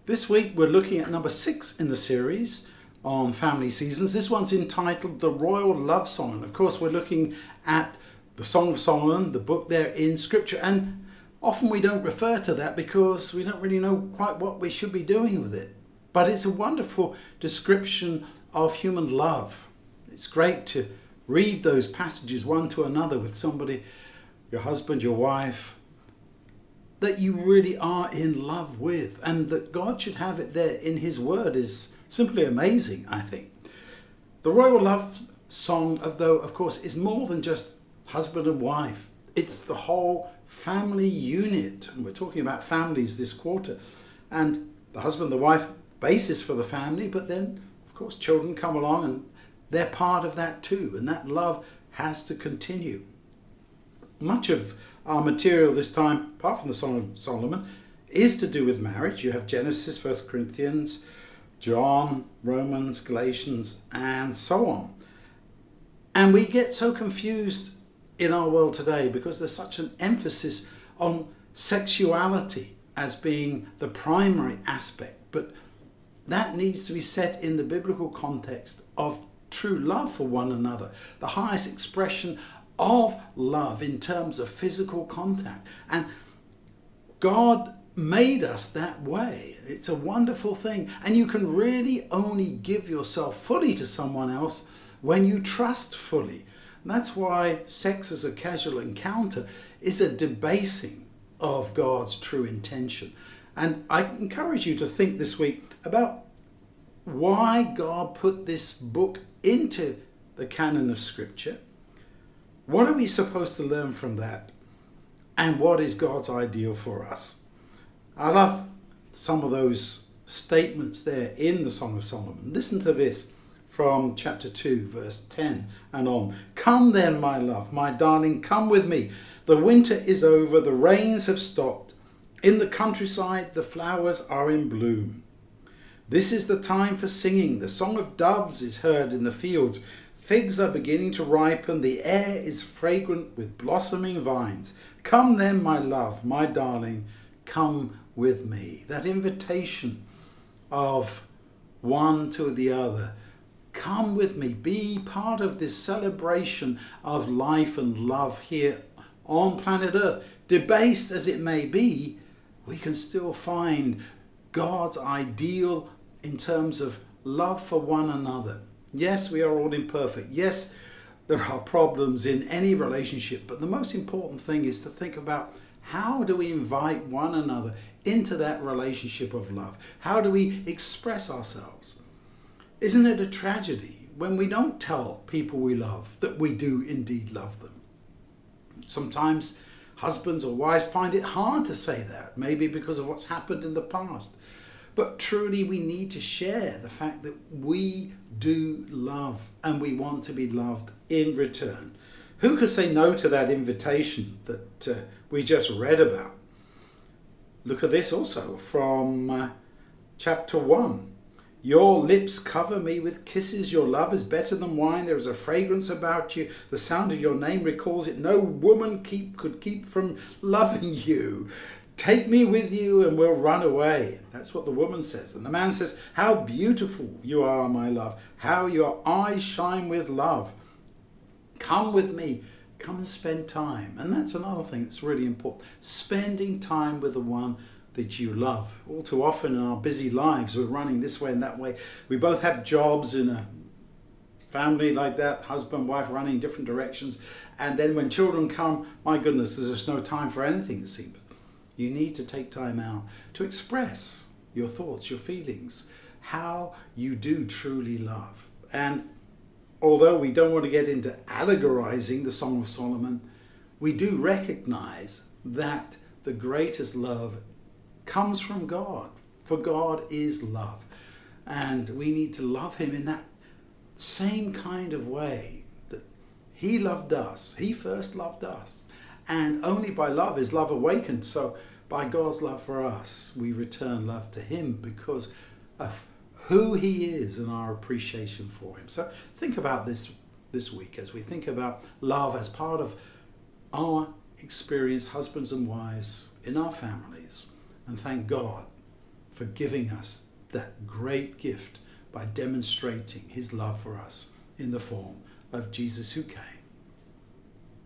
This week we're looking at number 6 in the series on family seasons. This one's entitled The Royal Love Song. And of course we're looking at the Song of Solomon, the book there in Scripture. And often we don't refer to that because we don't really know quite what we should be doing with it. But it's a wonderful description of human love. It's great to read those passages one to another with somebody, your husband, your wife, that you really are in love with, and that God should have it there in His Word is simply amazing, I think. The Royal Love Song, though, of course, is more than just husband and wife. It's the whole family unit. And we're talking about families this quarter. And the husband, the wife, basis for the family, but then, of course, children come along and they're part of that too. And that love has to continue. Much of our material this time, apart from the Song of Solomon, is to do with marriage. You have Genesis, 1 Corinthians, John, Romans, Galatians, and so on. And we get so confused in our world today because there's such an emphasis on sexuality as being the primary aspect. But that needs to be set in the biblical context of true love for one another, the highest expression of love in terms of physical contact. And God made us that way. It's a wonderful thing. And you can really only give yourself fully to someone else when you trust fully. And that's why sex as a casual encounter is a debasing of God's true intention. And I encourage you to think this week about why God put this book into the canon of Scripture. What are we supposed to learn from that? And what is God's ideal for us? I love some of those statements there in the Song of Solomon. Listen to this from chapter 2, verse 10 and on. Come then, my love, my darling, come with me. The winter is over, the rains have stopped. In the countryside, the flowers are in bloom. This is the time for singing. The song of doves is heard in the fields. Figs are beginning to ripen. The air is fragrant with blossoming vines. Come then, my love, my darling, come with me. That invitation of one to the other. Come with me. Be part of this celebration of life and love here on planet Earth. Debased as it may be, we can still find God's ideal in terms of love for one another. Yes, we are all imperfect. Yes, there are problems in any relationship, but the most important thing is to think about how do we invite one another into that relationship of love? How do we express ourselves? Isn't it a tragedy when we don't tell people we love that we do indeed love them? Sometimes husbands or wives find it hard to say that, maybe because of what's happened in the past. But truly we need to share the fact that we do love and we want to be loved in return. Who could say no to that invitation that we just read about? Look at this also from chapter 1. Your lips cover me with kisses. Your love is better than wine. There is a fragrance about you. The sound of your name recalls it. No woman could keep from loving you. Take me with you and we'll run away. That's what the woman says. And the man says, how beautiful you are, my love. How your eyes shine with love. Come with me. Come and spend time. And that's another thing that's really important. Spending time with the one that you love. All too often in our busy lives, we're running this way and that way. We both have jobs in a family like that, husband, wife running different directions. And then when children come, my goodness, there's just no time for anything, it seems. You need to take time out to express your thoughts, your feelings, how you do truly love. And although we don't want to get into allegorizing the Song of Solomon, we do recognize that the greatest love comes from God, for God is love. And we need to love Him in that same kind of way that He loved us. He first loved us. And only by love is love awakened. So by God's love for us, we return love to Him because of who He is and our appreciation for Him. So think about this week as we think about love as part of our experience, husbands and wives, in our families. And thank God for giving us that great gift by demonstrating his love for us in the form of Jesus who came.